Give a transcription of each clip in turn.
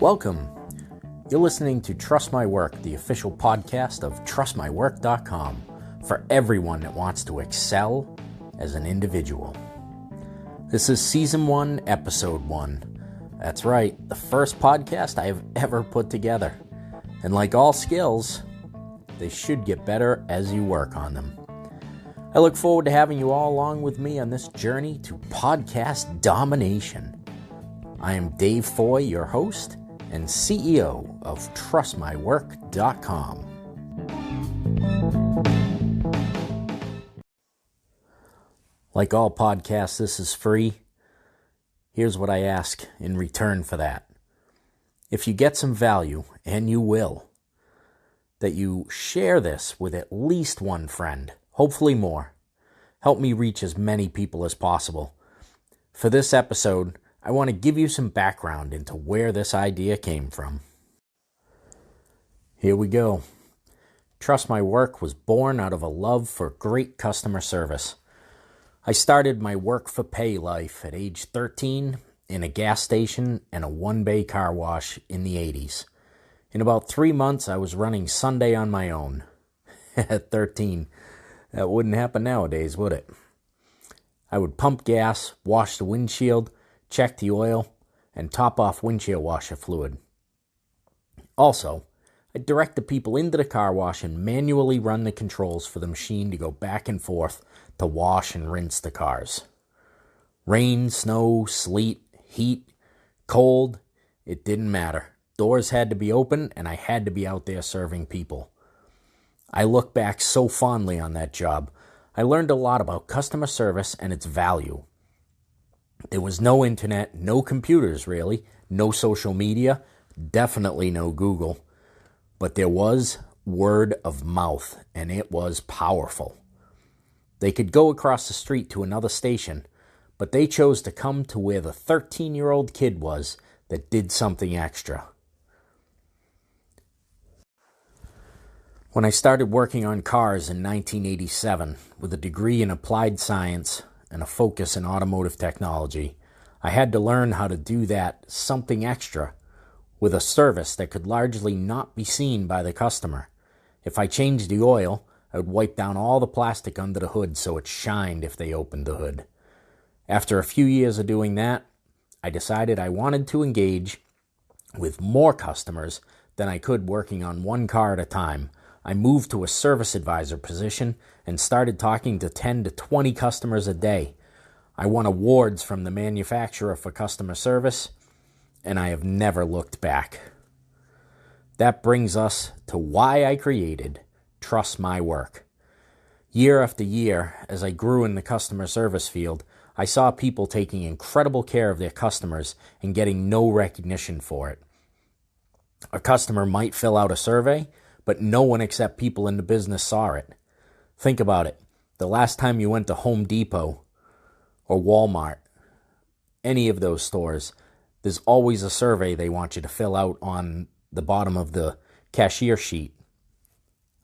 Welcome. You're listening to Trust My Work, the official podcast of trustmywork.com for everyone that wants to excel as an individual. This is Season 1, Episode 1. That's right, the first podcast I have ever put together. And like all skills, they should get better as you work on them. I look forward to having you all along with me on this journey to podcast domination. I am Dave Foy, your host and CEO of trustmywork.com. Like all podcasts, this is free. Here's what I ask in return for that. If you get some value, and you will, that you share this with at least one friend, hopefully more. Help me reach as many people as possible. For this episode, I want to give you some background into where this idea came from. Here we go. Trust My Work was born out of a love for great customer service. I started my work for pay life at age 13 in a gas station and a one-bay car wash in the 80s. In about 3 months, I was running Sunday on my own. At 13, that wouldn't happen nowadays, would it? I would pump gas, wash the windshield, check the oil, and top off windshield washer fluid. Also, I'd direct the people into the car wash and manually run the controls for the machine to go back and forth to wash and rinse the cars. Rain, snow, sleet, heat, cold, it didn't matter. Doors had to be open, and I had to be out there serving people. I look back so fondly on that job. I learned a lot about customer service and its value. There was no internet, no computers really, no social media, definitely no Google. But there was word of mouth, and it was powerful. They could go across the street to another station, but they chose to come to where the 13-year-old kid was that did something extra. When I started working on cars in 1987 with a degree in applied science and a focus in automotive technology, I had to learn how to do that something extra with a service that could largely not be seen by the customer. If I changed the oil, I would wipe down all the plastic under the hood so it shined if they opened the hood. After a few years of doing that, I decided I wanted to engage with more customers than I could working on one car at a time. I moved to a service advisor position and started talking to 10 to 20 customers a day. I won awards from the manufacturer for customer service, and I have never looked back. That brings us to why I created Trust My Work. Year after year, as I grew in the customer service field, I saw people taking incredible care of their customers and getting no recognition for it. A customer might fill out a survey, but no one except people in the business saw it. Think about it. The last time you went to Home Depot or Walmart, any of those stores, there's always a survey they want you to fill out on the bottom of the cashier sheet.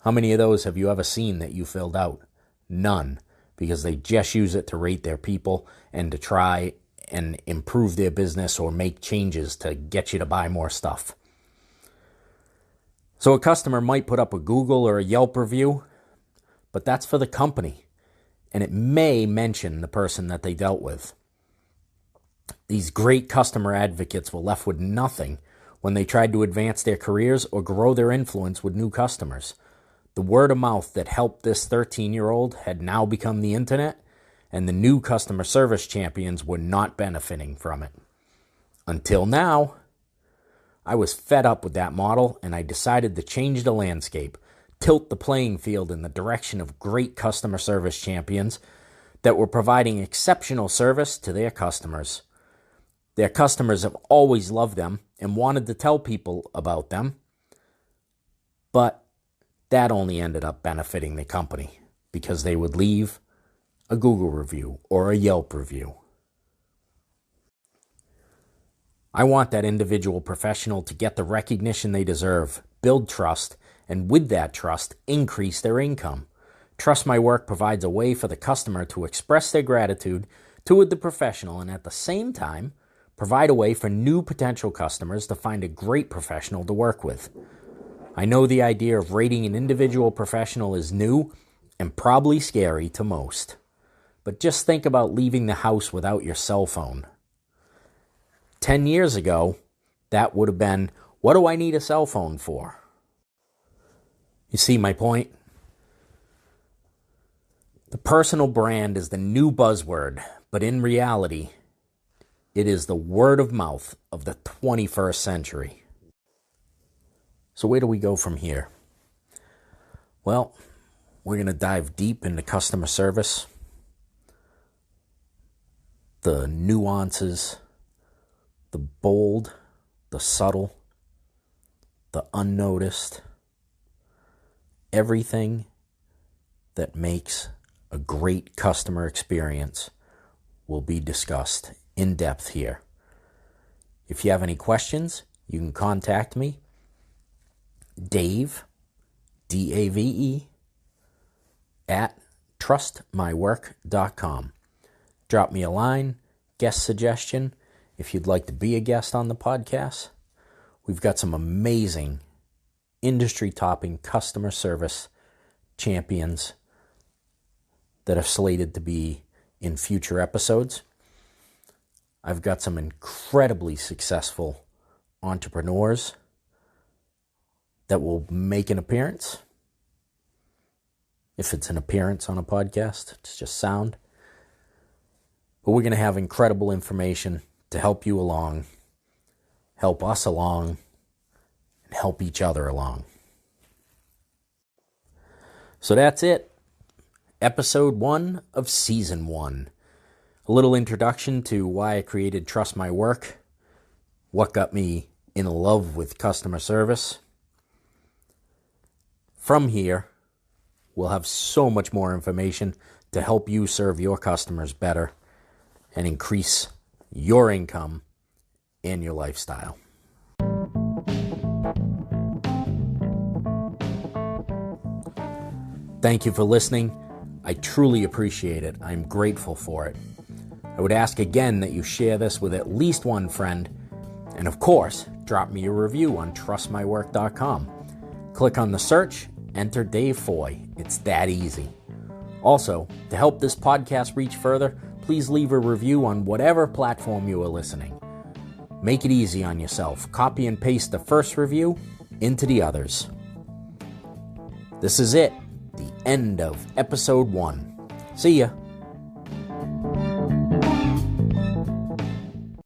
How many of those have you ever seen that you filled out? None, because they just use it to rate their people and to try and improve their business or make changes to get you to buy more stuff. So a customer might put up a Google or a Yelp review, but that's for the company, and it may mention the person that they dealt with. These great customer advocates were left with nothing when they tried to advance their careers or grow their influence with new customers. The word of mouth that helped this 13-year-old had now become the internet, and the new customer service champions were not benefiting from it. Until now. I was fed up with that model, and I decided to change the landscape, tilt the playing field in the direction of great customer service champions that were providing exceptional service to their customers. Their customers have always loved them and wanted to tell people about them, but that only ended up benefiting the company because they would leave a Google review or a Yelp review. I want that individual professional to get the recognition they deserve, build trust, and with that trust, increase their income. Trust My Work provides a way for the customer to express their gratitude to the professional and at the same time provide a way for new potential customers to find a great professional to work with. I know the idea of rating an individual professional is new and probably scary to most. But just think about leaving the house without your cell phone. 10 years ago, that would have been, what do I need a cell phone for? You see my point? The personal brand is the new buzzword, but in reality, it is the word of mouth of the 21st century. So where do we go from here? Well, we're going to dive deep into customer service, the nuances, the bold, the subtle, the unnoticed, everything that makes a great customer experience will be discussed in depth here. If you have any questions, you can contact me, Dave, D-A-V-E, at trustmywork.com. Drop me a line, guest suggestion, if you'd like to be a guest on the podcast. We've got some amazing industry-topping customer service champions that are slated to be in future episodes. I've got some incredibly successful entrepreneurs that will make an appearance. If it's an appearance on a podcast, it's just sound. But we're going to have incredible information to help you along, help us along, and help each other along. So that's it. Episode 1 of Season 1. A little introduction to why I created Trust My Work, what got me in love with customer service. From here, we'll have so much more information to help you serve your customers better and increase your income and your lifestyle. Thank you for listening. I truly appreciate it. I'm grateful for it. I would ask again that you share this with at least one friend. And of course, drop me a review on trustmywork.com. Click on the search, enter Dave Foy. It's that easy. Also, to help this podcast reach further, please leave a review on whatever platform you are listening. Make it easy on yourself. Copy and paste the first review into the others. This is it. The end of episode 1. See ya.